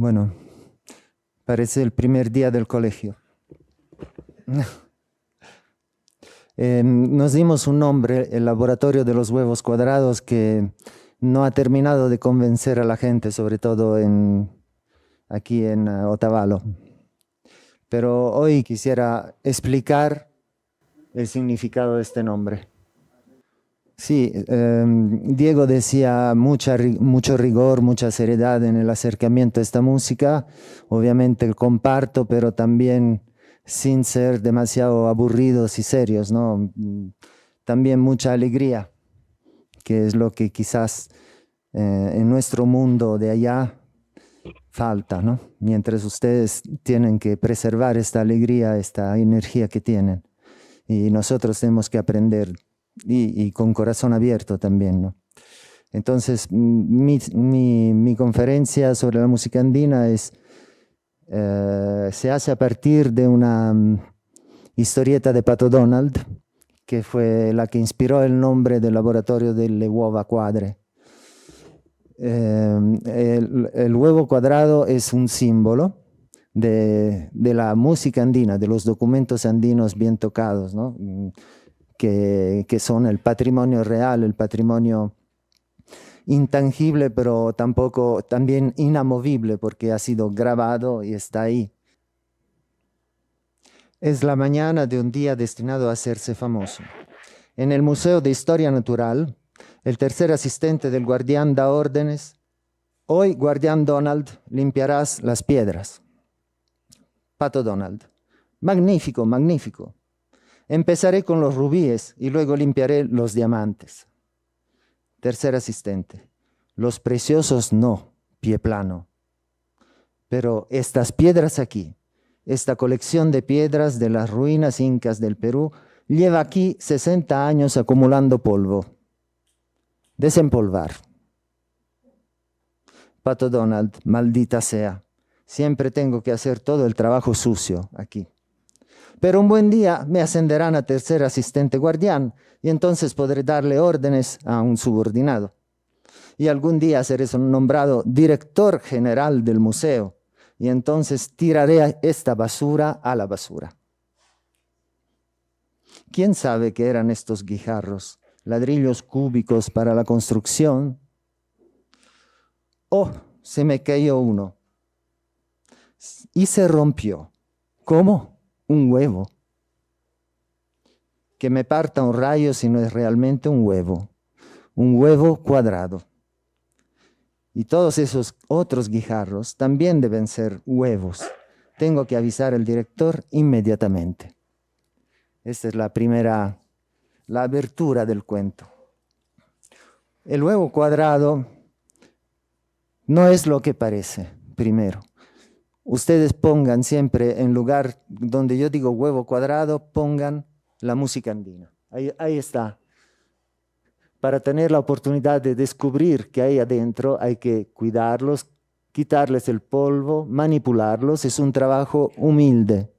Bueno, parece el primer día del colegio. Nos dimos un nombre, el Laboratorio de los Huevos Cuadrados, que no ha terminado de convencer a la gente, sobre todo aquí en Otavalo. Pero hoy quisiera explicar el significado de este nombre. Sí, Diego decía mucho rigor, mucha seriedad en el acercamiento a esta música. Obviamente el comparto, pero también sin ser demasiado aburridos y serios, ¿no? También mucha alegría, que es lo que quizás en nuestro mundo de allá falta, ¿no? Mientras ustedes tienen que preservar esta alegría, esta energía que tienen. Y nosotros tenemos que aprender y con corazón abierto también, ¿no? Entonces, mi conferencia sobre la música andina se hace a partir de una historieta de Pato Donald, que fue la que inspiró el nombre del laboratorio delle uova quadre. El huevo cuadrado es un símbolo de la música andina, de los documentos andinos bien tocados, ¿no? Que son el patrimonio real, el patrimonio intangible, pero también inamovible, porque ha sido grabado y está ahí. Es la mañana de un día destinado a hacerse famoso. En el Museo de Historia Natural, el tercer asistente del guardián da órdenes: hoy, guardián Donald, limpiarás las piedras. Pato Donald: magnífico, magnífico. Empezaré con los rubíes y luego limpiaré los diamantes. Tercer asistente: los preciosos no, pie plano. Pero estas piedras aquí, esta colección de piedras de las ruinas incas del Perú, lleva aquí 60 años acumulando polvo. Desempolvar. Pato Donald: maldita sea, siempre tengo que hacer todo el trabajo sucio aquí. Pero un buen día me ascenderán a tercer asistente guardián y entonces podré darle órdenes a un subordinado. Y algún día seré nombrado director general del museo y entonces tiraré esta basura a la basura. ¿Quién sabe qué eran estos guijarros? ¿Ladrillos cúbicos para la construcción? Oh, se me cayó uno. Y se rompió. ¿Cómo? Un huevo. Que me parta un rayo si no es realmente un huevo cuadrado. Y todos esos otros guijarros también deben ser huevos. Tengo que avisar al director inmediatamente. Esta es la abertura del cuento. El huevo cuadrado no es lo que parece, primero. Ustedes pongan siempre, en lugar donde yo digo huevo cuadrado, pongan la música andina. Ahí está. Para tener la oportunidad de descubrir qué hay adentro, hay que cuidarlos, quitarles el polvo, manipularlos. Es un trabajo humilde.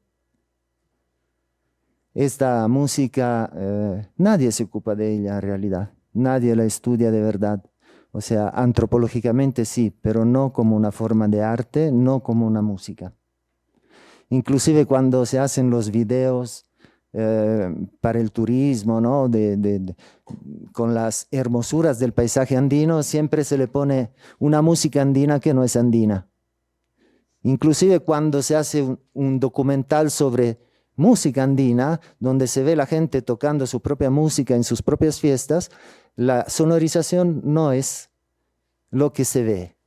Esta música, nadie se ocupa de ella en realidad. Nadie la estudia de verdad. O sea, antropológicamente sí, pero no como una forma de arte, no como una música. Inclusive cuando se hacen los videos para el turismo, ¿no? Con las hermosuras del paisaje andino, siempre se le pone una música andina que no es andina. Inclusive cuando se hace un documental sobre música andina, donde se ve la gente tocando su propia música en sus propias fiestas, la sonorización no es lo que se ve.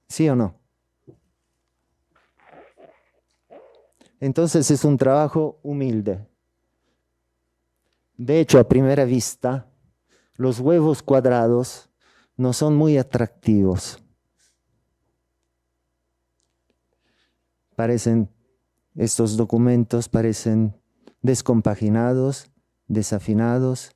¿Sí o no? Entonces es un trabajo humilde. De hecho, a primera vista, los huevos cuadrados no son muy atractivos. Estos documentos parecen descompaginados, desafinados,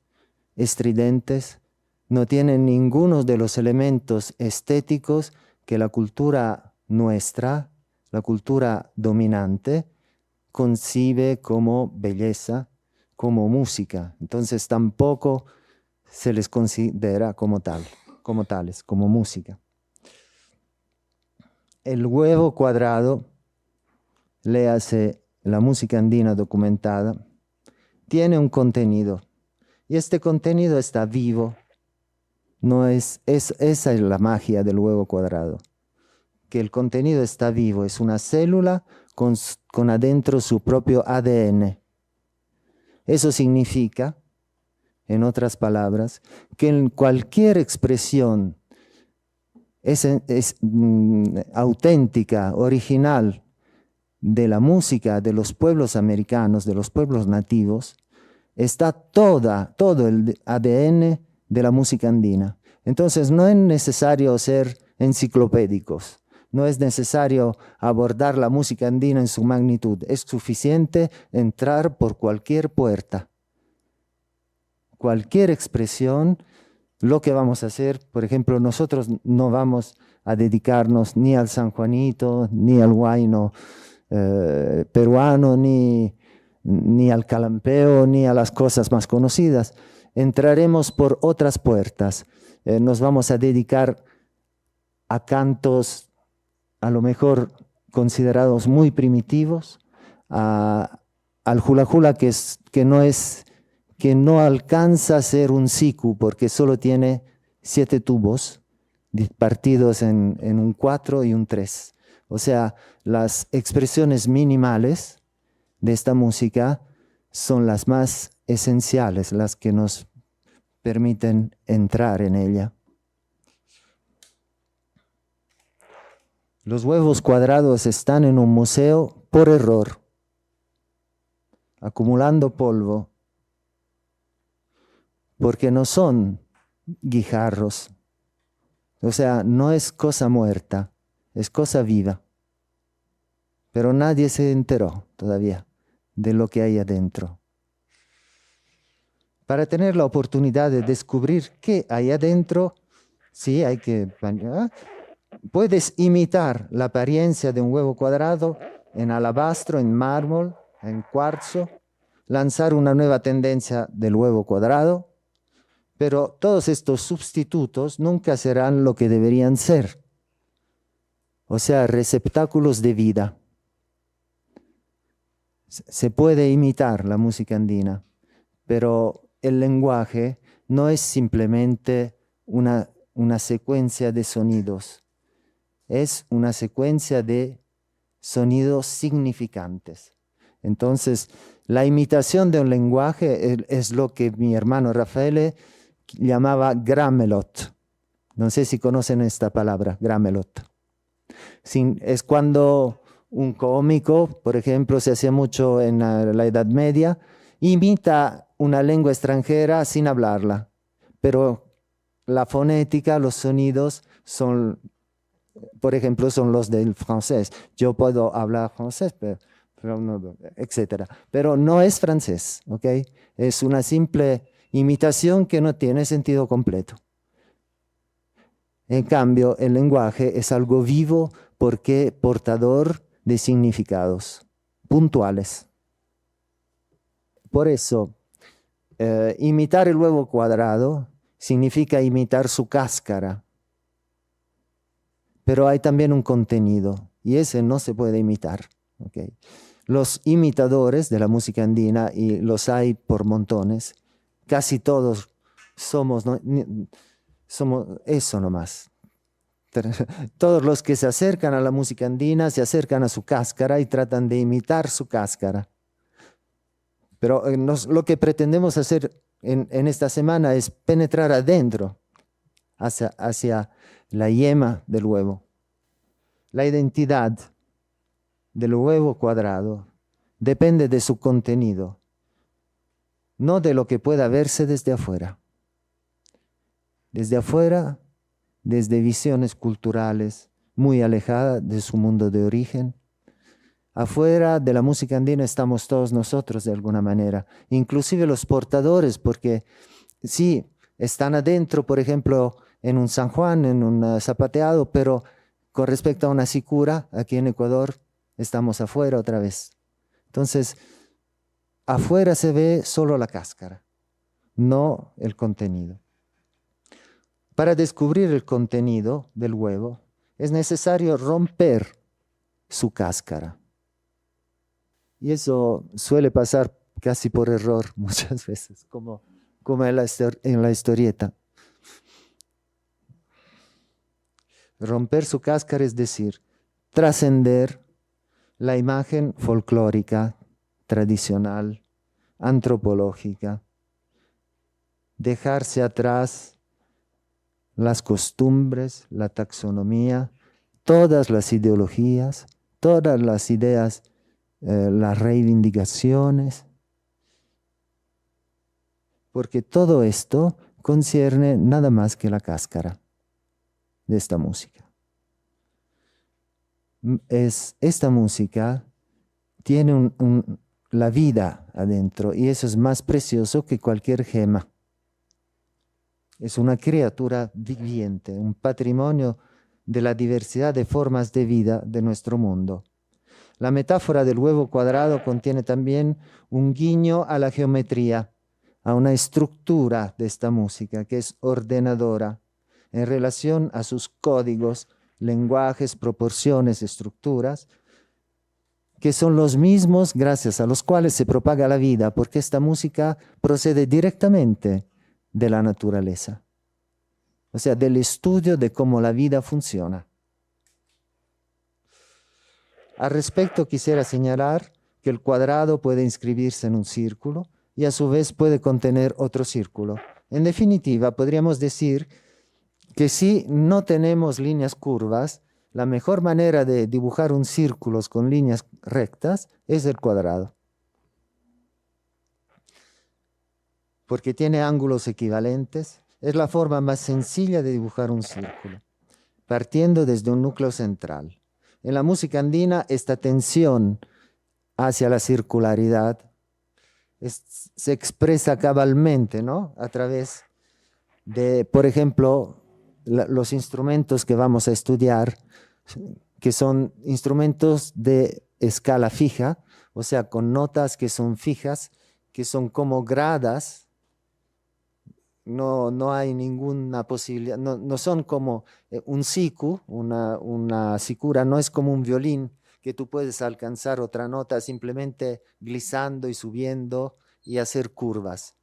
estridentes. No tienen ninguno de los elementos estéticos que la cultura nuestra, la cultura dominante, concibe como belleza, como música. Entonces tampoco se les considera como tales, como música. el huevo cuadrado, léase la música andina documentada, tiene un contenido. Y este contenido está vivo. Esa es la magia del huevo cuadrado. Que el contenido está vivo, es una célula con adentro su propio ADN. Eso significa, en otras palabras, que en cualquier expresión auténtica, original, de la música de los pueblos americanos, de los pueblos nativos, está todo el ADN de la música andina. Entonces no es necesario ser enciclopédicos, no es necesario abordar la música andina en su magnitud, es suficiente entrar por cualquier puerta. Cualquier expresión, lo que vamos a hacer, por ejemplo, nosotros no vamos a dedicarnos ni al San Juanito, ni al huayno peruano, ni al calampeo, ni a las cosas más conocidas. Entraremos por otras puertas. Nos vamos a dedicar a cantos a lo mejor considerados muy primitivos, al hula hula que no alcanza a ser un siku porque solo tiene 7 tubos partidos en un 4 y un 3. O sea, las expresiones minimales de esta música son las más esenciales, las que nos permiten entrar en ella. Los huevos cuadrados están en un museo por error, acumulando polvo, porque no son guijarros. O sea, no es cosa muerta, es cosa viva. Pero nadie se enteró todavía de lo que hay adentro. Para tener la oportunidad de descubrir qué hay adentro, sí, hay que... Puedes imitar la apariencia de un huevo cuadrado en alabastro, en mármol, en cuarzo, lanzar una nueva tendencia del huevo cuadrado, pero todos estos sustitutos nunca serán lo que deberían ser, o sea, receptáculos de vida. Se puede imitar la música andina, pero el lenguaje no es simplemente una secuencia de sonidos, es una secuencia de sonidos significantes. Entonces, la imitación de un lenguaje es lo que mi hermano Rafael llamaba gramelot. No sé si conocen esta palabra, gramelot. Es cuando un cómico, por ejemplo, se hacía mucho en la Edad Media, imita una lengua extranjera sin hablarla, pero la fonética, los sonidos son, por ejemplo, son los del francés. Yo puedo hablar francés, pero no, etcétera. Pero no es francés, ¿ok? Es una simple imitación que no tiene sentido completo. En cambio, el lenguaje es algo vivo porque portador de significados puntuales. Por eso, imitar el huevo cuadrado significa imitar su cáscara. Pero hay también un contenido y ese no se puede imitar. ¿Okay? Los imitadores de la música andina, y los hay por montones, casi todos somos eso nomás. Todos los que se acercan a la música andina se acercan a su cáscara y tratan de imitar su cáscara. Pero lo que pretendemos hacer en esta semana es penetrar adentro, hacia la yema del huevo. La identidad del huevo cuadrado depende de su contenido, no de lo que pueda verse desde afuera. Desde afuera, desde visiones culturales muy alejadas de su mundo de origen. Afuera de la música andina estamos todos nosotros de alguna manera, inclusive los portadores, porque sí, están adentro, por ejemplo, en un San Juan, en un zapateado, pero con respecto a una sicura, aquí en Ecuador, estamos afuera otra vez. Entonces, afuera se ve solo la cáscara, no el contenido. Para descubrir el contenido del huevo, es necesario romper su cáscara. Y eso suele pasar casi por error muchas veces, como en la historieta. Romper su cáscara es decir, trascender la imagen folclórica, tradicional, antropológica, dejarse atrás las costumbres, la taxonomía, todas las ideologías, todas las ideas, las reivindicaciones, porque todo esto concierne nada más que la cáscara de esta música. Esta música tiene la vida adentro y eso es más precioso que cualquier gema. Es una criatura viviente, un patrimonio de la diversidad de formas de vida de nuestro mundo. La metáfora del huevo cuadrado contiene también un guiño a la geometría, a una estructura de esta música que es ordenadora en relación a sus códigos, lenguajes, proporciones, estructuras, que son los mismos gracias a los cuales se propaga la vida, porque esta música procede directamente de la naturaleza, o sea, del estudio de cómo la vida funciona. Al respecto, quisiera señalar que el cuadrado puede inscribirse en un círculo y a su vez puede contener otro círculo. En definitiva, podríamos decir que si no tenemos líneas curvas, la mejor manera de dibujar un círculo con líneas rectas es el cuadrado, porque tiene ángulos equivalentes. Es la forma más sencilla de dibujar un círculo, partiendo desde un núcleo central. En la música andina, esta tensión hacia la circularidad se expresa cabalmente, ¿no? A través de, por ejemplo, los instrumentos que vamos a estudiar, que son instrumentos de escala fija, o sea, con notas que son fijas, que son como gradas. No hay ninguna posibilidad, no son como un siku, una sicura, no es como un violín que tú puedes alcanzar otra nota simplemente glissando y subiendo y hacer curvas.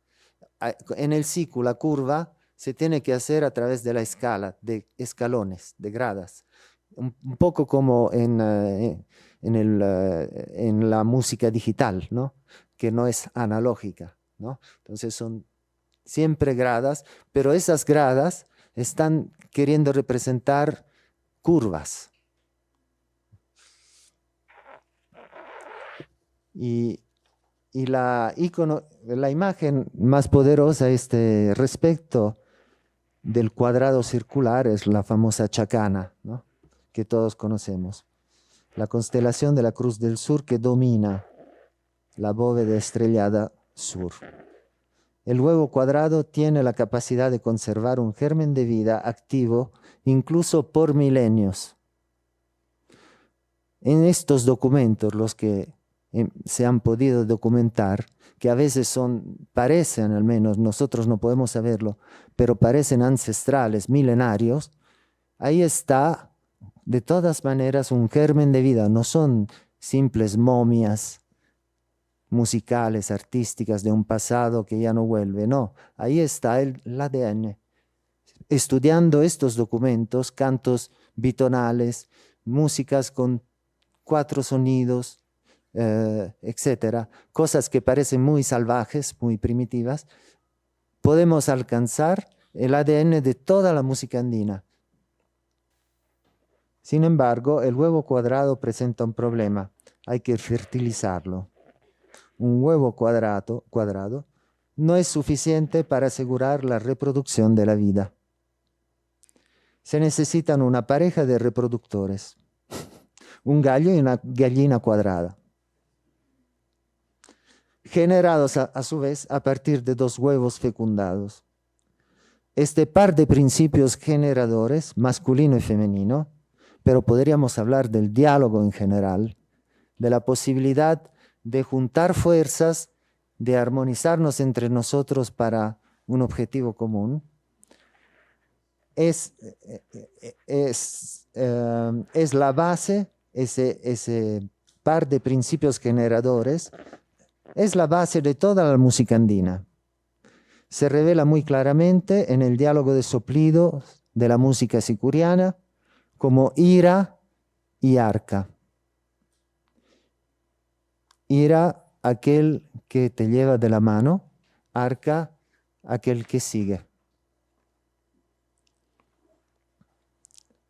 En el siku la curva se tiene que hacer a través de la escala, de escalones, de gradas. Un poco como en la música digital, ¿no? Que no es analógica, ¿no? Entonces son siempre gradas, pero esas gradas están queriendo representar curvas. Y la imagen más poderosa a este respecto del cuadrado circular es la famosa chacana, ¿no? Que todos conocemos. La constelación de la Cruz del Sur que domina la bóveda estrellada sur. El huevo cuadrado tiene la capacidad de conservar un germen de vida activo incluso por milenios. En estos documentos, los que se han podido documentar, que a veces parecen, al menos nosotros no podemos saberlo, pero parecen ancestrales, milenarios, ahí está de todas maneras un germen de vida, no son simples momias musicales, artísticas de un pasado que ya no vuelve, no, ahí está el ADN. Estudiando estos documentos, cantos bitonales, músicas con 4 sonidos, etcétera, cosas que parecen muy salvajes, muy primitivas, podemos alcanzar el ADN de toda la música andina. Sin embargo, el huevo cuadrado presenta un problema, hay que fertilizarlo. Un huevo cuadrado no es suficiente para asegurar la reproducción de la vida. Se necesitan una pareja de reproductores, un gallo y una gallina cuadrada, generados a su vez a partir de 2 huevos fecundados. Este par de principios generadores, masculino y femenino, pero podríamos hablar del diálogo en general, de la posibilidad de juntar fuerzas, de armonizarnos entre nosotros para un objetivo común, es, es la base, ese par de principios generadores, es la base de toda la música andina. Se revela muy claramente en el diálogo de soplidos de la música sicuriana como ira y arca. Ira, aquel que te lleva de la mano, arca, aquel que sigue.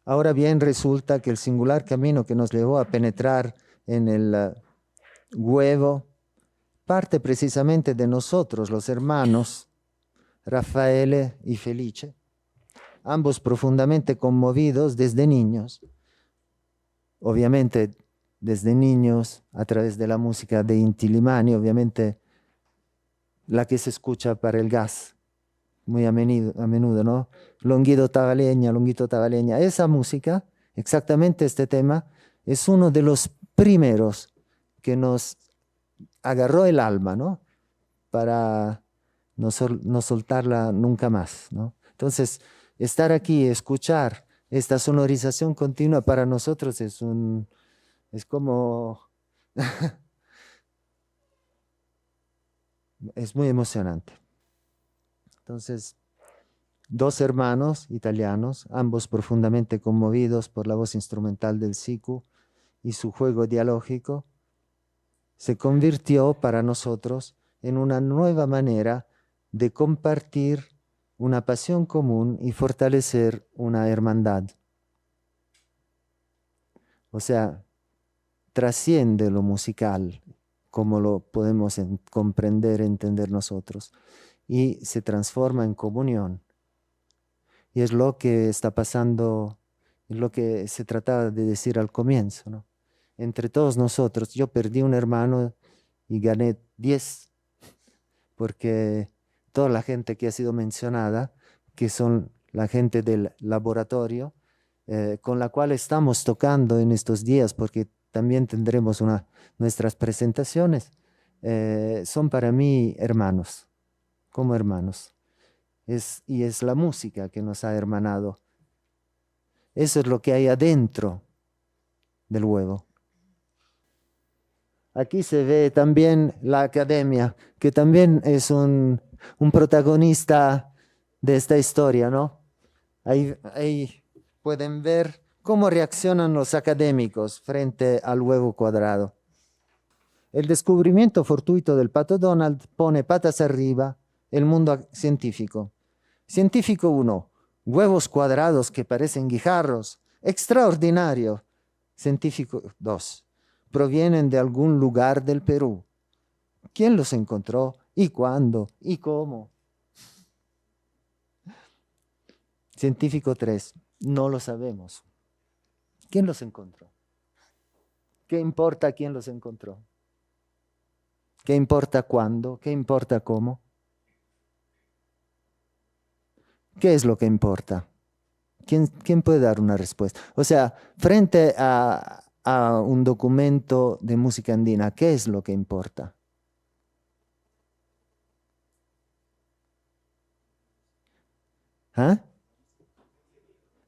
Ahora bien, resulta que el singular camino que nos llevó a penetrar en el huevo parte precisamente de nosotros, los hermanos, Raffaele y Felice, ambos profundamente conmovidos desde niños, obviamente desde niños a través de la música de Inti Illimani, obviamente la que se escucha para el gas, muy a menudo, ¿no? Longuito Tavaleña. Esa música, exactamente este tema, es uno de los primeros que nos agarró el alma, ¿no? Para no soltarla nunca más, ¿no? Entonces, estar aquí, escuchar esta sonorización continua para nosotros es como, es muy emocionante. Entonces, dos hermanos italianos, ambos profundamente conmovidos por la voz instrumental del Sicu y su juego dialógico, se convirtió para nosotros en una nueva manera de compartir una pasión común y fortalecer una hermandad. O sea, trasciende lo musical, como lo podemos comprender, entender nosotros, y se transforma en comunión. Y es lo que está pasando, es lo que se trataba de decir al comienzo, ¿no? Entre todos nosotros, yo perdí un hermano y gané 10, porque toda la gente que ha sido mencionada, que son la gente del laboratorio, con la cual estamos tocando en estos días, porque también tendremos nuestras presentaciones, son para mí hermanos, como hermanos. Y es la música que nos ha hermanado. Eso es lo que hay adentro del huevo. Aquí se ve también la academia, que también es un protagonista de esta historia, ¿no? Ahí pueden ver cómo reaccionan los académicos frente al huevo cuadrado. El descubrimiento fortuito del Pato Donald pone patas arriba el mundo científico. Científico 1, huevos cuadrados que parecen guijarros, extraordinario. Científico 2, provienen de algún lugar del Perú. ¿Quién los encontró? ¿Y cuándo? ¿Y cómo? Científico 3, no lo sabemos. ¿Quién los encontró? ¿Qué importa quién los encontró? ¿Qué importa cuándo? ¿Qué importa cómo? ¿Qué es lo que importa? ¿Quién puede dar una respuesta? O sea, frente a un documento de música andina, ¿qué es lo que importa? ¿Ah?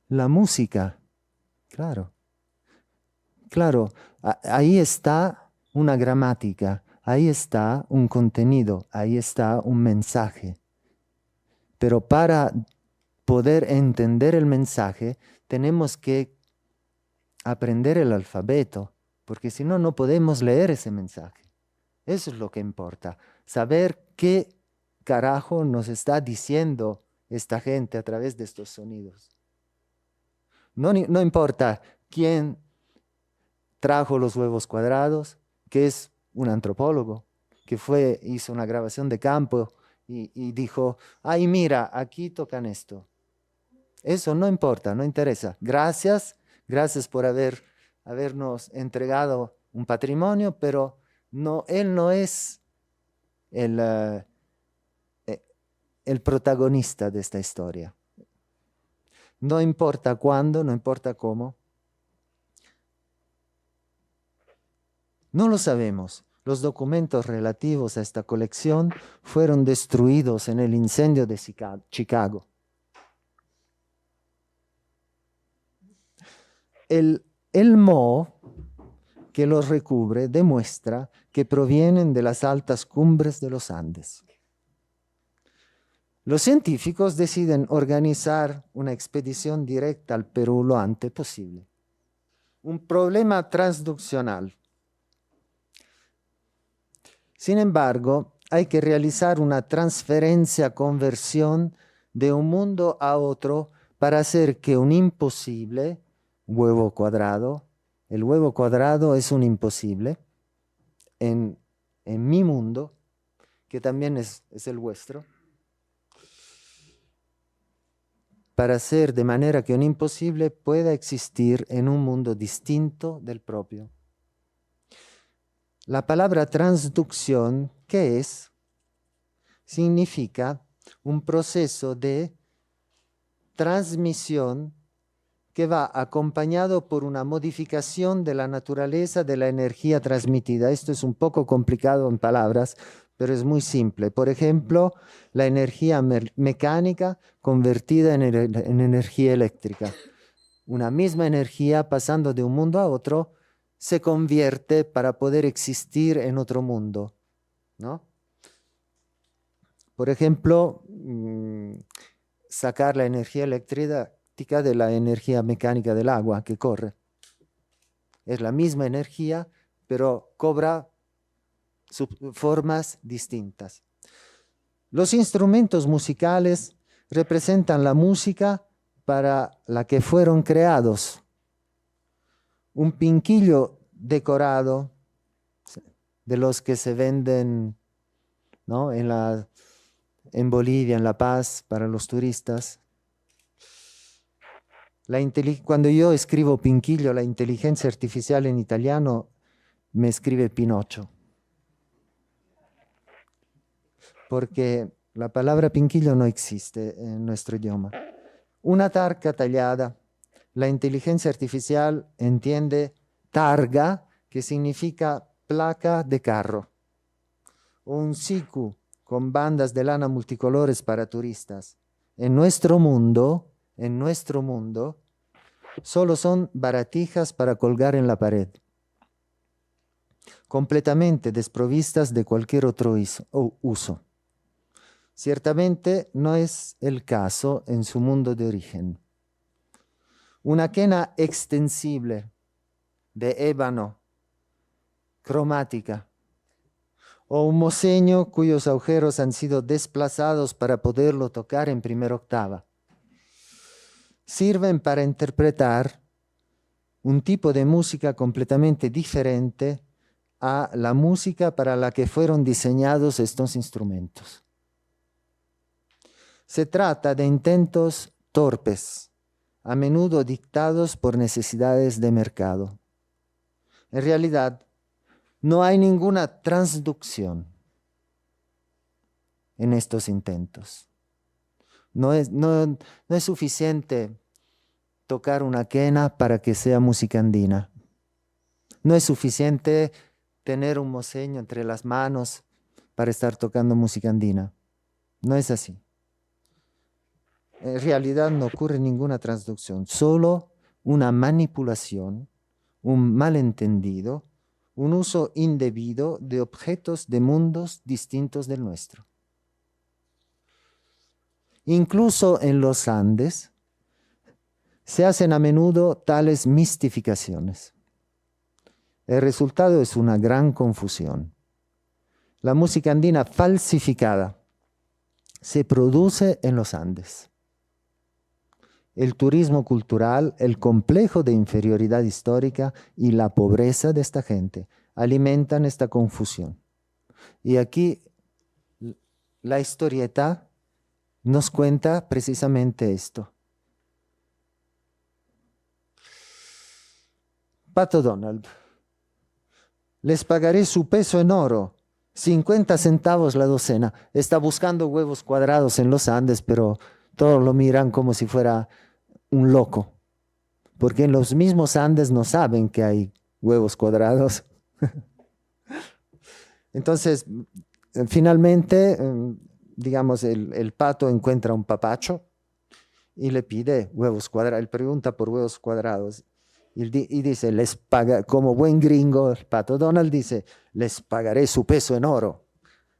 La música, claro. Claro, ahí está una gramática, ahí está un contenido, ahí está un mensaje. Pero para poder entender el mensaje, tenemos que aprender el alfabeto, porque si no, no podemos leer ese mensaje. Eso es lo que importa, saber qué carajo nos está diciendo esta gente a través de estos sonidos. No importa quién trajo los huevos cuadrados, que es un antropólogo, que hizo una grabación de campo y dijo, ay, mira, aquí tocan esto. Eso no importa, no interesa. Gracias por habernos entregado un patrimonio, pero él no es el protagonista de esta historia. No importa cuándo, no importa cómo. No lo sabemos. Los documentos relativos a esta colección fueron destruidos en el incendio de Chicago. el moho que los recubre demuestra que provienen de las altas cumbres de los Andes. Los científicos deciden organizar una expedición directa al Perú lo antes posible. Un problema transduccional. Sin embargo, hay que realizar una transferencia, conversión de un mundo a otro para hacer que un imposible, huevo cuadrado, el huevo cuadrado es un imposible en mi mundo, que también es el vuestro, para hacer de manera que un imposible pueda existir en un mundo distinto del propio. La palabra transducción, ¿qué es? Significa un proceso de transmisión que va acompañado por una modificación de la naturaleza de la energía transmitida. Esto es un poco complicado en palabras, pero es muy simple. Por ejemplo, la energía mecánica convertida en energía eléctrica. Una misma energía pasando de un mundo a otro se convierte para poder existir en otro mundo, ¿no? Por ejemplo, sacar la energía eléctrica de la energía mecánica del agua que corre. Es la misma energía, pero cobra formas distintas. Los instrumentos musicales representan la música para la que fueron creados. Un pinquillo decorado, de los que se venden, ¿no?, en Bolivia, en La Paz, para los turistas. Cuando yo escribo pinquillo, la inteligencia artificial en italiano me escribe Pinocho. Porque la palabra pinquillo no existe en nuestro idioma. Una tarca tallada. La inteligencia artificial entiende targa, que significa placa de carro. Un siku con bandas de lana multicolores para turistas. En nuestro mundo, solo son baratijas para colgar en la pared, completamente desprovistas de cualquier otro uso. Ciertamente no es el caso en su mundo de origen. Una quena extensible de ébano, cromática, o un moseño cuyos agujeros han sido desplazados para poderlo tocar en primera octava, sirven para interpretar un tipo de música completamente diferente a la música para la que fueron diseñados estos instrumentos. Se trata de intentos torpes, a menudo dictados por necesidades de mercado. En realidad, no hay ninguna transducción en estos intentos. No es suficiente tocar una quena para que sea música andina. No es suficiente tener un moseño entre las manos para estar tocando música andina. No es así. En realidad no ocurre ninguna transducción, solo una manipulación, un malentendido, un uso indebido de objetos de mundos distintos del nuestro. Incluso en los Andes se hacen a menudo tales mistificaciones. El resultado es una gran confusión. La música andina falsificada se produce en los Andes. El turismo cultural, el complejo de inferioridad histórica y la pobreza de esta gente alimentan esta confusión. Y aquí la historieta nos cuenta precisamente esto. Pato Donald: les pagaré su peso en oro, 50 centavos la docena. Está buscando huevos cuadrados en los Andes, pero todos lo miran como si fuera un loco, porque en los mismos Andes no saben que hay huevos cuadrados. Entonces, finalmente, digamos, el pato encuentra un papacho y le pide huevos cuadrados. Él pregunta por huevos cuadrados Y dice, les paga, como buen gringo, el Pato Donald dice, les pagaré su peso en oro,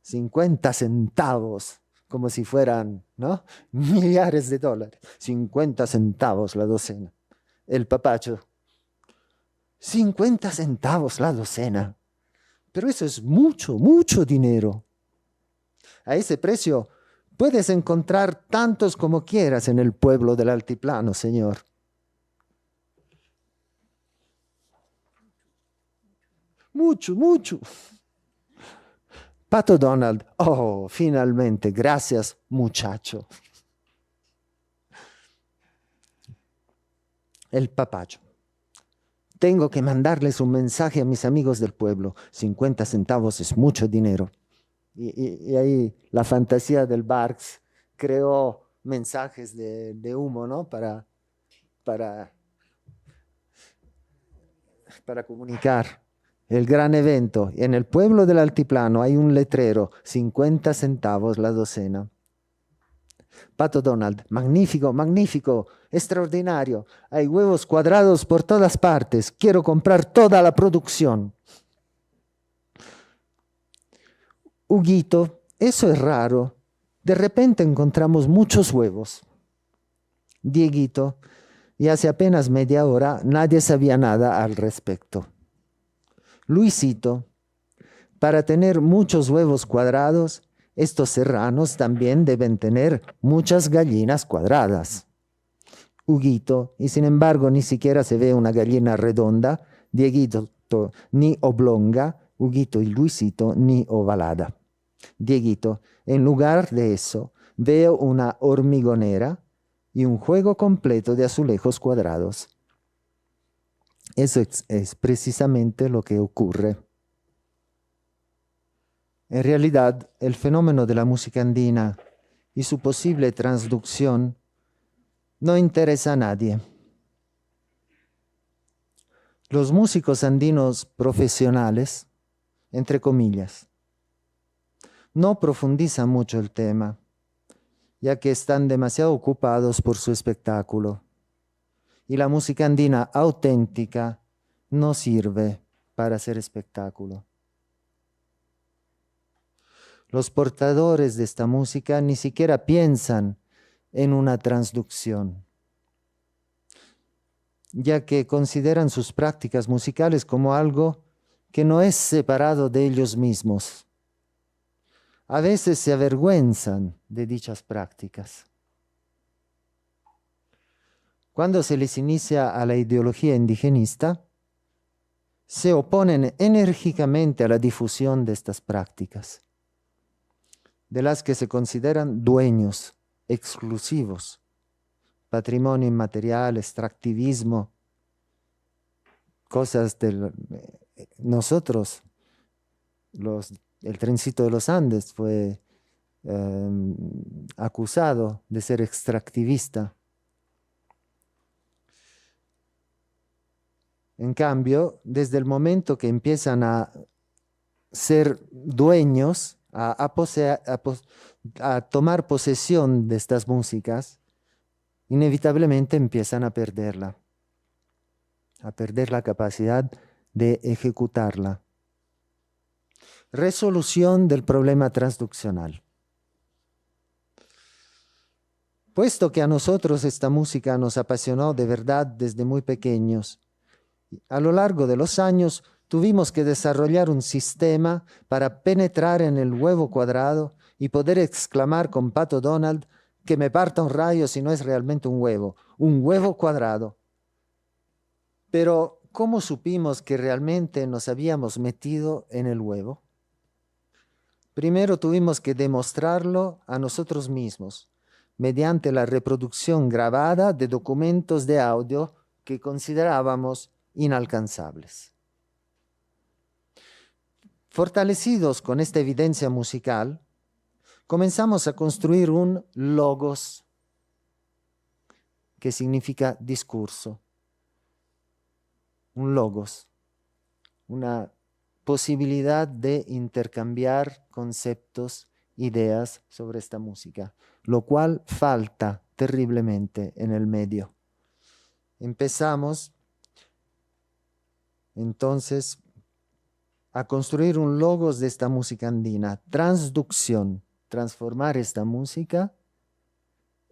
50 centavos, como si fueran, ¿no? Millares de dólares, 50 centavos la docena. El papacho, 50 centavos la docena. Pero eso es mucho, mucho dinero. A ese precio puedes encontrar tantos como quieras en el pueblo del altiplano, señor. Mucho, mucho. Pato Donald, oh, finalmente, gracias, muchacho. El papacho. Tengo que mandarles un mensaje a mis amigos del pueblo. 50 centavos es mucho dinero. Y ahí la fantasía del Barks creó mensajes de humo, ¿no? Para, para comunicar el gran evento. En el pueblo del altiplano hay un letrero, 50 centavos la docena. Pato Donald, magnífico, magnífico, extraordinario. Hay huevos cuadrados por todas partes. Quiero comprar toda la producción. Huguito, eso es raro. De repente encontramos muchos huevos. Dieguito, y hace apenas media hora nadie sabía nada al respecto. Luisito, para tener muchos huevos cuadrados, estos serranos también deben tener muchas gallinas cuadradas. Huguito, y sin embargo ni siquiera se ve una gallina redonda, Dieguito ni oblonga, Huguito y Luisito ni ovalada. Dieguito, en lugar de eso, veo una hormigonera y un juego completo de azulejos cuadrados. Eso es precisamente lo que ocurre. En realidad, el fenómeno de la música andina y su posible transducción no interesa a nadie. Los músicos andinos profesionales, entre comillas, no profundizan mucho el tema, ya que están demasiado ocupados por su espectáculo. Y la música andina auténtica no sirve para hacer espectáculo. Los portadores de esta música ni siquiera piensan en una transducción, ya que consideran sus prácticas musicales como algo que no es separado de ellos mismos. A veces se avergüenzan de dichas prácticas. Cuando se les inicia a la ideología indigenista, se oponen enérgicamente a la difusión de estas prácticas, de las que se consideran dueños exclusivos, patrimonio inmaterial, extractivismo, cosas de nosotros. El trencito de los Andes fue acusado de ser extractivista. En cambio, desde el momento que empiezan a ser dueños, a tomar posesión de estas músicas, inevitablemente empiezan a perder la capacidad de ejecutarla. Resolución del problema transduccional. Puesto que a nosotros esta música nos apasionó de verdad desde muy pequeños, a lo largo de los años tuvimos que desarrollar un sistema para penetrar en el huevo cuadrado y poder exclamar con Pato Donald que me parta un rayo si no es realmente un huevo cuadrado. Pero, ¿cómo supimos que realmente nos habíamos metido en el huevo? Primero tuvimos que demostrarlo a nosotros mismos, mediante la reproducción grabada de documentos de audio que considerábamos inalcanzables. Fortalecidos con esta evidencia musical, comenzamos a construir un logos, que significa discurso. Un logos, una posibilidad de intercambiar conceptos, ideas sobre esta música, lo cual falta terriblemente en el medio. Empezamos entonces a construir un logos de esta música andina, transducción, transformar esta música,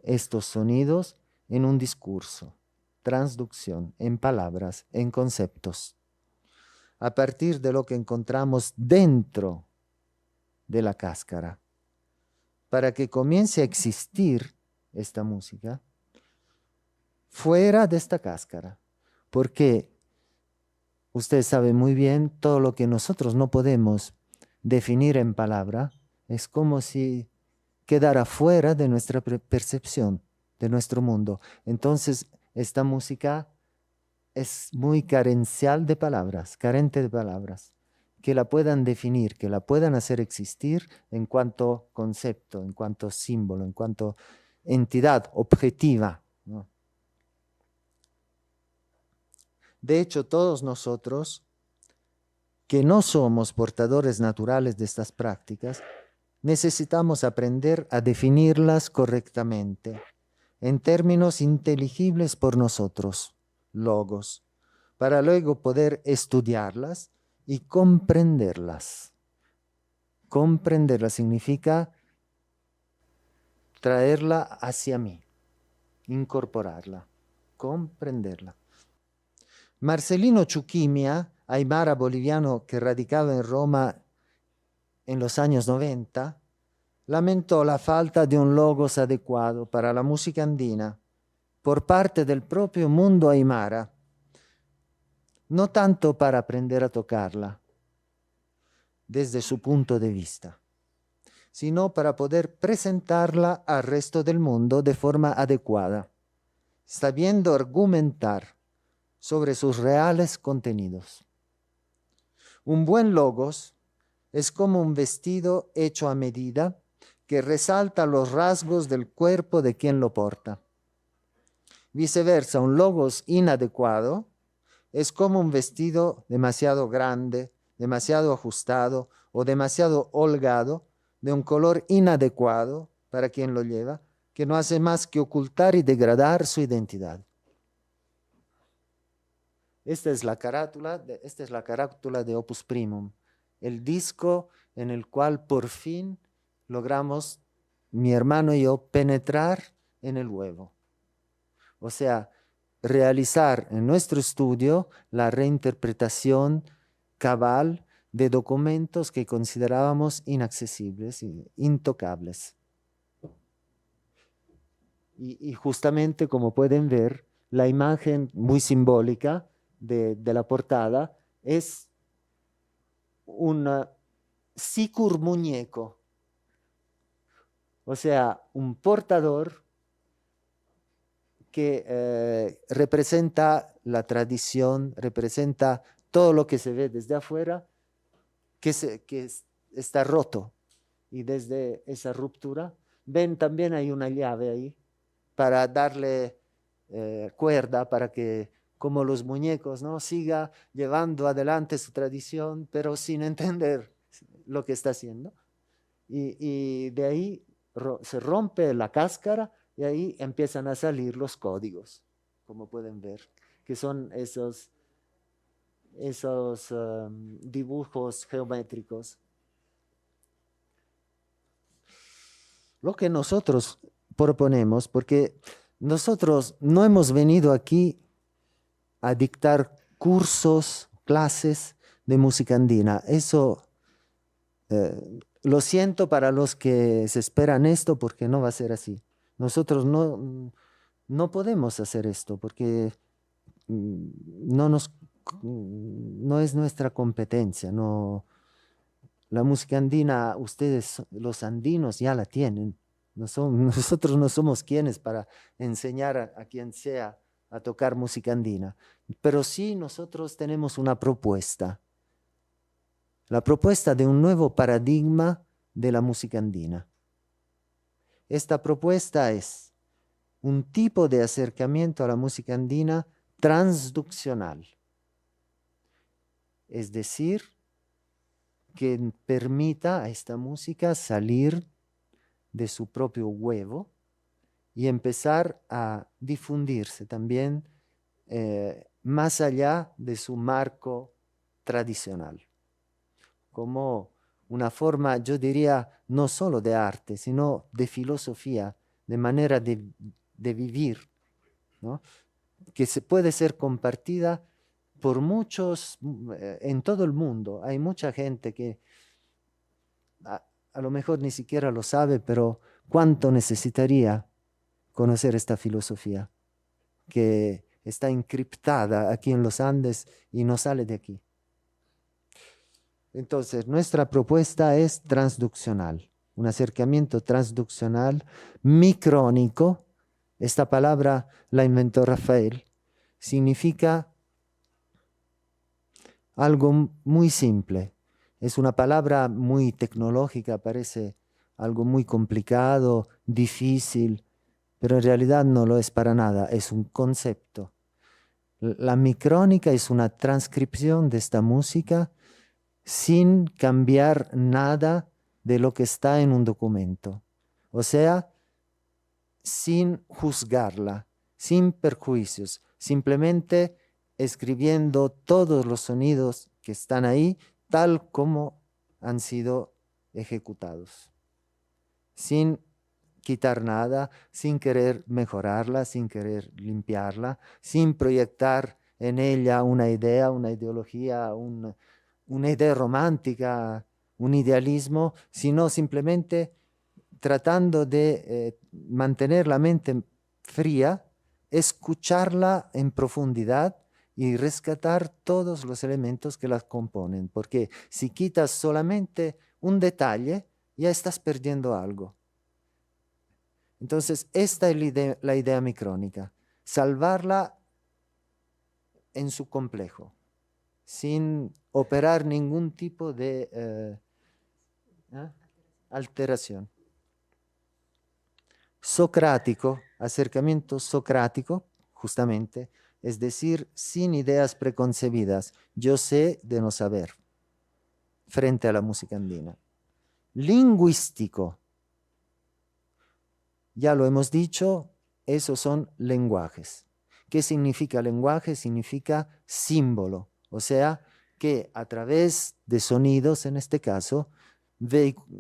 estos sonidos, en un discurso, transducción, en palabras, en conceptos, a partir de lo que encontramos dentro de la cáscara, para que comience a existir esta música fuera de esta cáscara, porque usted sabe muy bien, todo lo que nosotros no podemos definir en palabra es como si quedara fuera de nuestra percepción, de nuestro mundo. Entonces, esta música es muy carencial de palabras, carente de palabras, que la puedan definir, que la puedan hacer existir en cuanto concepto, en cuanto símbolo, en cuanto entidad objetiva, ¿no? De hecho, todos nosotros, que no somos portadores naturales de estas prácticas, necesitamos aprender a definirlas correctamente, en términos inteligibles por nosotros, logos, para luego poder estudiarlas y comprenderlas. Comprenderla significa traerla hacia mí, incorporarla, comprenderla. Marcelino Chuquimia, aymara boliviano que radicaba en Roma en los años 90, lamentó la falta de un logos adecuado para la música andina por parte del propio mundo aymara, no tanto para aprender a tocarla desde su punto de vista, sino para poder presentarla al resto del mundo de forma adecuada, sabiendo argumentar sobre sus reales contenidos. Un buen logos es como un vestido hecho a medida que resalta los rasgos del cuerpo de quien lo porta. Viceversa, un logos inadecuado es como un vestido demasiado grande, demasiado ajustado o demasiado holgado, de un color inadecuado para quien lo lleva, que no hace más que ocultar y degradar su identidad. Esta es la carátula de Opus Primum, el disco en el cual por fin logramos, mi hermano y yo, penetrar en el huevo. O sea, realizar en nuestro estudio la reinterpretación cabal de documentos que considerábamos inaccesibles, intocables. Y justamente, como pueden ver, la imagen muy simbólica de la portada es un sicur muñeco, o sea, un portador que representa la tradición, representa todo lo que se ve desde afuera, que está roto. Y desde esa ruptura, ven, también hay una llave ahí para darle cuerda, para que, como los muñecos, ¿no?, siga llevando adelante su tradición, pero sin entender lo que está haciendo. Y de ahí se rompe la cáscara y ahí empiezan a salir los códigos, como pueden ver, que son esos dibujos geométricos. Lo que nosotros proponemos, porque nosotros no hemos venido aquí a dictar cursos, clases de música andina. Eso lo siento para los que se esperan esto, porque no va a ser así. Nosotros no podemos hacer esto porque no es nuestra competencia. No, la música andina, ustedes, los andinos, ya la tienen. Nosotros no somos quienes para enseñar a quien sea a tocar música andina. Pero sí nosotros tenemos una propuesta. La propuesta de un nuevo paradigma de la música andina. Esta propuesta es un tipo de acercamiento a la música andina transduccional. Es decir, que permita a esta música salir de su propio huevo y empezar a difundirse también más allá de su marco tradicional, como una forma, yo diría, no solo de arte, sino de filosofía, de manera de vivir, ¿no? Que se puede ser compartida por muchos en todo el mundo. Hay mucha gente que a lo mejor ni siquiera lo sabe, pero cuánto necesitaría conocer esta filosofía que está encriptada aquí en los Andes y no sale de aquí. Entonces, nuestra propuesta es transduccional, un acercamiento transduccional micrónico. Esta palabra la inventó Rafael. Significa algo muy simple. Es una palabra muy tecnológica, parece algo muy complicado, difícil, pero en realidad no lo es para nada, es un concepto. La micrónica es una transcripción de esta música sin cambiar nada de lo que está en un documento. O sea, sin juzgarla, sin perjuicios, simplemente escribiendo todos los sonidos que están ahí tal como han sido ejecutados, sin quitar nada, sin querer mejorarla, sin querer limpiarla, sin proyectar en ella una idea, una ideología, una idea romántica, un idealismo, sino simplemente tratando de mantener la mente fría, escucharla en profundidad y rescatar todos los elementos que la componen, porque si quitas solamente un detalle, ya estás perdiendo algo. Entonces, esta es la idea micrónica, salvarla en su complejo, sin operar ningún tipo de alteración. Socrático, acercamiento socrático, justamente, es decir, sin ideas preconcebidas, yo sé de no saber, frente a la música andina. Lingüístico, ya lo hemos dicho, esos son lenguajes. ¿Qué significa lenguaje? Significa símbolo, o sea, que a través de sonidos, en este caso,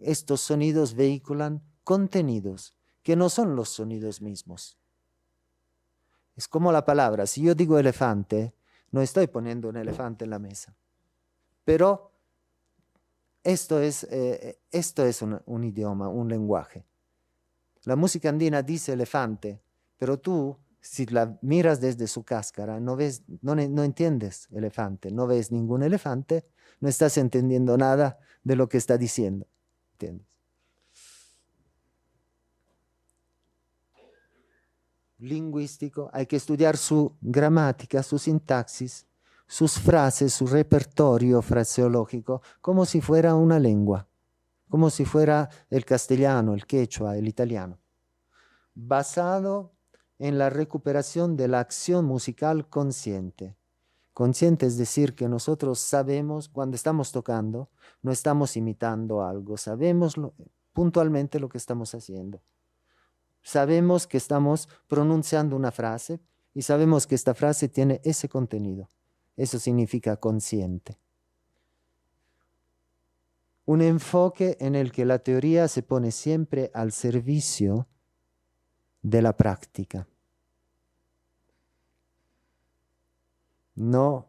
estos sonidos vehiculan contenidos que no son los sonidos mismos. Es como la palabra, si yo digo elefante, no estoy poniendo un elefante en la mesa, pero esto es un idioma, un lenguaje. La música andina dice elefante, pero tú, si la miras desde su cáscara, no entiendes elefante, no ves ningún elefante, no estás entendiendo nada de lo que está diciendo. ¿Entiendes? Lingüístico, hay que estudiar su gramática, su sintaxis, sus frases, su repertorio fraseológico, como si fuera una lengua, como si fuera el castellano, el quechua, el italiano, basado en la recuperación de la acción musical consciente. Consciente es decir que nosotros sabemos cuando estamos tocando, no estamos imitando algo, sabemos puntualmente lo que estamos haciendo. Sabemos que estamos pronunciando una frase y sabemos que esta frase tiene ese contenido. Eso significa consciente. Un enfoque en el que la teoría se pone siempre al servicio de la práctica. No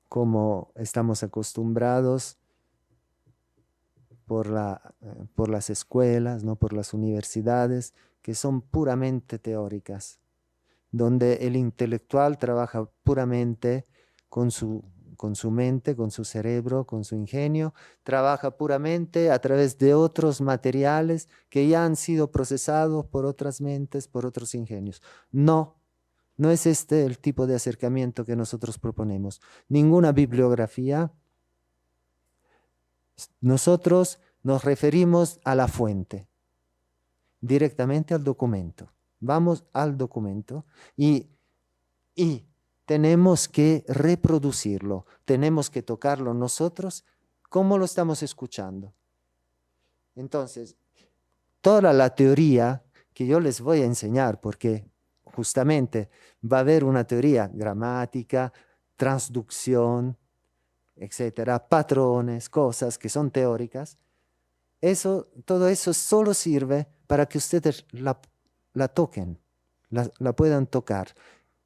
como estamos acostumbrados por las escuelas, no por las universidades, que son puramente teóricas, donde el intelectual trabaja puramente con su mente, con su cerebro, con su ingenio, trabaja puramente a través de otros materiales que ya han sido procesados por otras mentes, por otros ingenios. No es este el tipo de acercamiento que nosotros proponemos. Ninguna bibliografía. Nosotros nos referimos a la fuente, directamente al documento. Vamos al documento y tenemos que reproducirlo, tenemos que tocarlo nosotros como lo estamos escuchando. Entonces, toda la teoría que yo les voy a enseñar, porque justamente va a haber una teoría gramática, transducción, etcétera, patrones, cosas que son teóricas, todo eso solo sirve para que ustedes la toquen, la puedan tocar.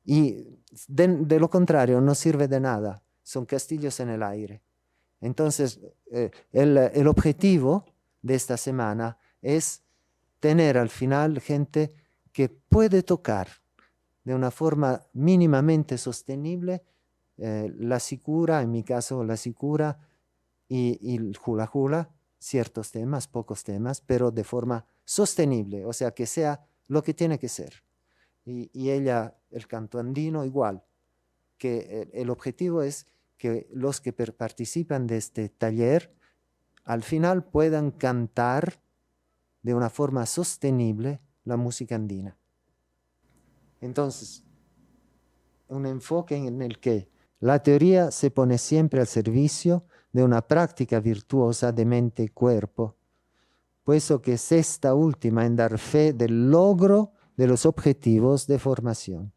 Y de lo contrario, no sirve de nada, son castillos en el aire. Entonces, el objetivo de esta semana es tener al final gente que puede tocar de una forma mínimamente sostenible la sicura, en mi caso la sicura y el hula hula, ciertos temas, pocos temas, pero de forma sostenible, o sea, que sea lo que tiene que ser. Y ella, el canto andino, igual, que el objetivo es que los que participan de este taller al final puedan cantar de una forma sostenible la música andina. Entonces, un enfoque en el que la teoría se pone siempre al servicio de una práctica virtuosa de mente y cuerpo, puesto que es esta última en dar fe del logro de los objetivos de formación.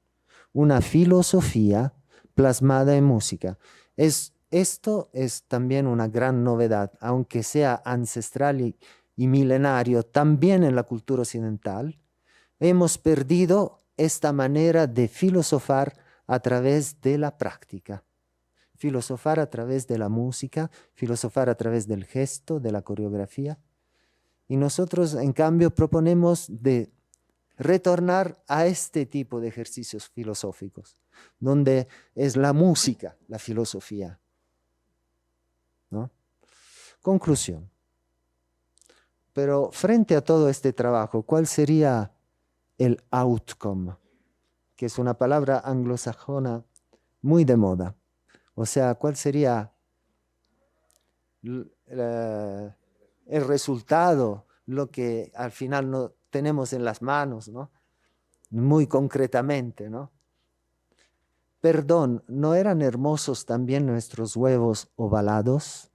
Una filosofía plasmada en música. Esto es también una gran novedad, aunque sea ancestral y milenario también en la cultura occidental. Hemos perdido esta manera de filosofar a través de la práctica. Filosofar a través de la música, filosofar a través del gesto, de la coreografía. Y nosotros, en cambio, proponemos de retornar a este tipo de ejercicios filosóficos, donde es la música, la filosofía, ¿no? Conclusión. Pero frente a todo este trabajo, ¿cuál sería el outcome? Que es una palabra anglosajona muy de moda. O sea, ¿cuál sería el resultado, lo que al final no tenemos en las manos, ¿no? Muy concretamente, ¿no? Perdón, ¿no eran hermosos también nuestros huevos ovalados?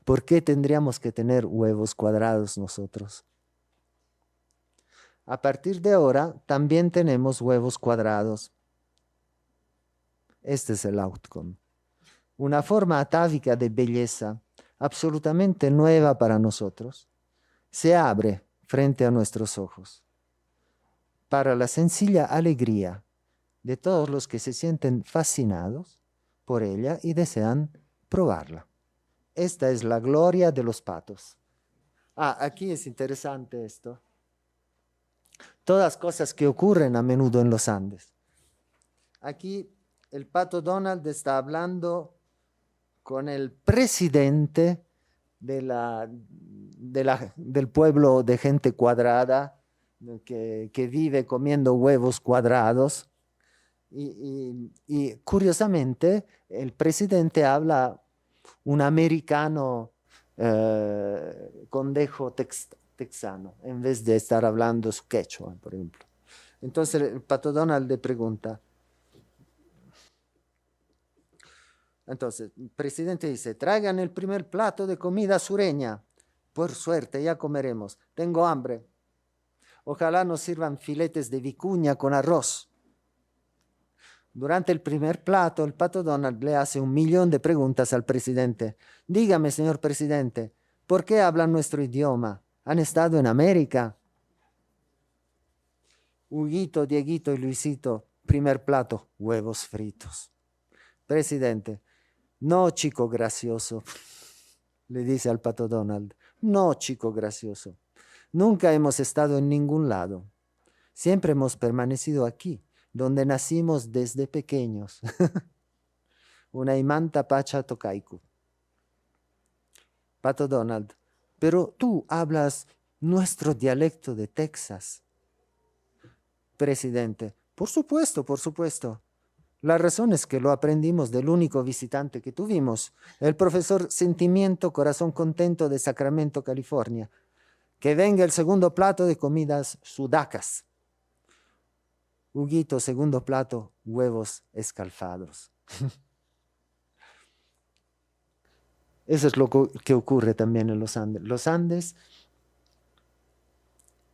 ¿Por qué tendríamos que tener huevos cuadrados nosotros? A partir de ahora también tenemos huevos cuadrados. Este es el outcome. Una forma atávica de belleza absolutamente nueva para nosotros se abre frente a nuestros ojos para la sencilla alegría de todos los que se sienten fascinados por ella y desean probarla. Esta es la gloria de los patos. Aquí es interesante esto. Todas cosas que ocurren a menudo en los Andes. Aquí el pato Donald está hablando con el presidente del pueblo de gente cuadrada que vive comiendo huevos cuadrados. Y curiosamente, el presidente habla un americano con dejo texano, en vez de estar hablando su quechua, por ejemplo. Entonces el pato Donald le pregunta. Entonces, el presidente dice, traigan el primer plato de comida sureña. Por suerte, ya comeremos. Tengo hambre. Ojalá nos sirvan filetes de vicuña con arroz. Durante el primer plato, el pato Donald le hace 1.000.000 de preguntas al presidente. Dígame, señor presidente, ¿por qué hablan nuestro idioma? ¿Han estado en América? Huguito, Dieguito y Luisito, primer plato, huevos fritos. Presidente, no, chico gracioso, le dice al pato Donald. No, chico gracioso. Nunca hemos estado en ningún lado. Siempre hemos permanecido aquí, donde nacimos desde pequeños. Una imanta pacha tocaiku. Pato Donald, pero tú hablas nuestro dialecto de Texas. Presidente, por supuesto, por supuesto. La razón es que lo aprendimos del único visitante que tuvimos, el profesor Sentimiento Corazón Contento de Sacramento, California. Que venga el segundo plato de comidas sudacas. Huguito, segundo plato, huevos escalfados. Eso es lo que ocurre también en los Andes. Los Andes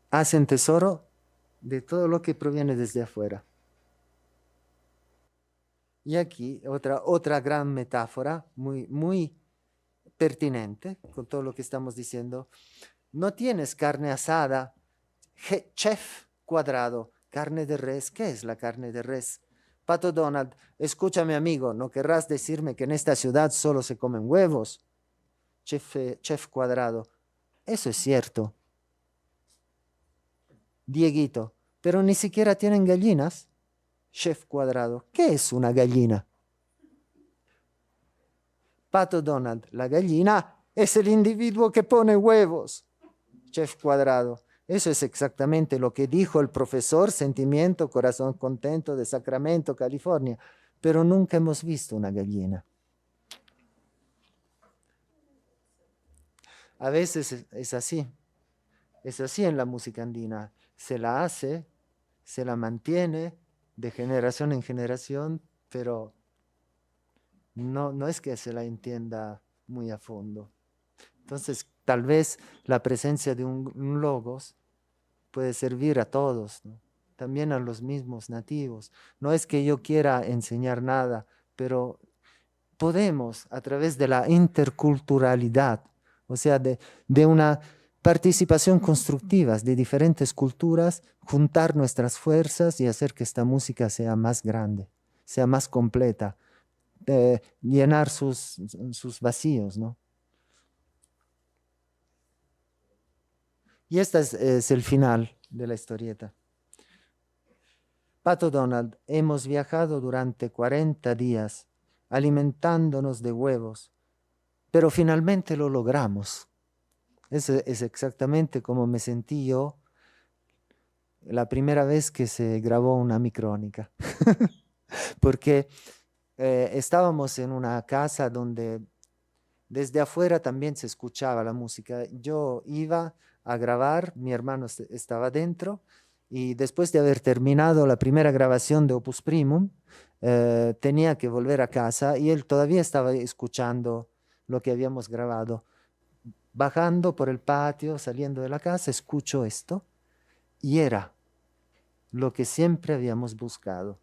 hacen tesoro de todo lo que proviene desde afuera. Y aquí otra gran metáfora muy pertinente con todo lo que estamos diciendo. No tienes carne asada, chef cuadrado, carne de res. ¿Qué es la carne de res? Pato Donald, escúchame amigo, no querrás decirme que en esta ciudad solo se comen huevos. Chef cuadrado, eso es cierto. Dieguito, pero ni siquiera tienen gallinas. Chef cuadrado, ¿qué es una gallina? Pato Donald, la gallina es el individuo que pone huevos. Chef cuadrado, eso es exactamente lo que dijo el profesor Sentimiento, Corazón Contento de Sacramento, California, pero nunca hemos visto una gallina. A veces es así en la música andina, se la hace, se la mantiene de generación en generación, pero no es que se la entienda muy a fondo. Entonces, tal vez la presencia de un logos puede servir a todos, ¿no? También a los mismos nativos. No es que yo quiera enseñar nada, pero podemos, a través de la interculturalidad, o sea, de una participación constructiva de diferentes culturas, juntar nuestras fuerzas y hacer que esta música sea más grande, sea más completa, llenar sus vacíos, ¿no? Y este es el final de la historieta. Pato Donald, hemos viajado durante 40 días alimentándonos de huevos, pero finalmente lo logramos. Es exactamente como me sentí yo la primera vez que se grabó una micrónica. Porque estábamos en una casa donde desde afuera también se escuchaba la música. Yo iba a grabar, mi hermano estaba dentro, y después de haber terminado la primera grabación de Opus Primum, tenía que volver a casa y él todavía estaba escuchando lo que habíamos grabado. Bajando por el patio, saliendo de la casa, escucho esto y era lo que siempre habíamos buscado.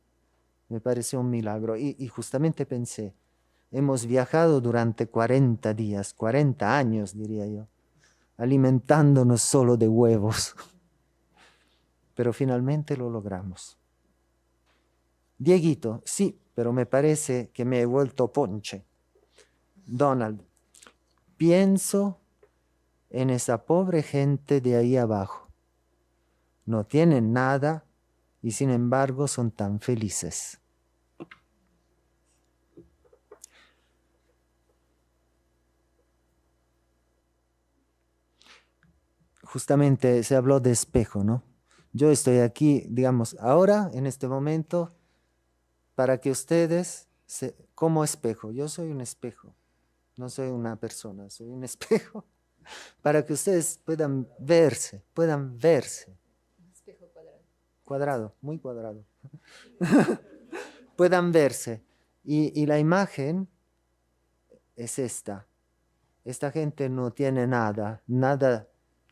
Me pareció un milagro y justamente pensé, hemos viajado durante 40 días, 40 años diría yo, alimentándonos solo de huevos. Pero finalmente lo logramos. Dieguito, sí, pero me parece que me he vuelto ponche. Donald, pienso en esa pobre gente de ahí abajo. No tienen nada y sin embargo son tan felices. Justamente se habló de espejo, ¿no? Yo estoy aquí, digamos, ahora, en este momento, para que ustedes, como espejo, yo soy un espejo, no soy una persona, soy un espejo, para que ustedes puedan verse. Espejo cuadrado. Cuadrado, muy cuadrado. Puedan verse. Y la imagen es esta. Esta gente no tiene nada.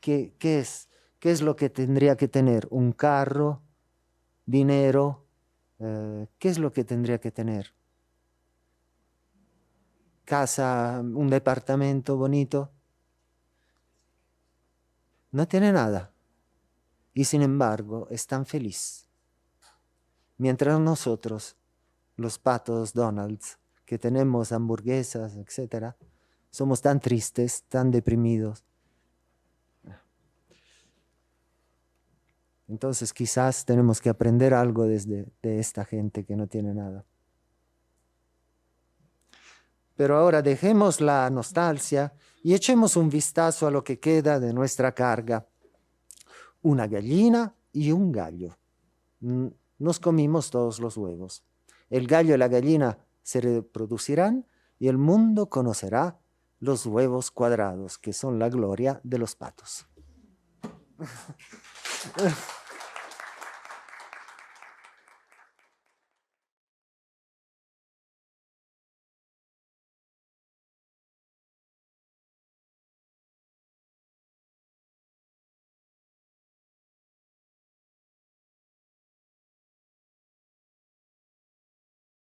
¿Qué es? ¿Qué es lo que tendría que tener? ¿Un carro? ¿Dinero? ¿Qué es lo que tendría que tener? ¿Casa? ¿Un departamento bonito? No tiene nada. Y sin embargo, es tan feliz. Mientras nosotros, los patos Donalds, que tenemos hamburguesas, etc., somos tan tristes, tan deprimidos. Entonces quizás tenemos que aprender algo de esta gente que no tiene nada. Pero ahora dejemos la nostalgia y echemos un vistazo a lo que queda de nuestra carga. Una gallina y un gallo. Nos comimos todos los huevos. El gallo y la gallina se reproducirán y el mundo conocerá los huevos cuadrados, que son la gloria de los patos.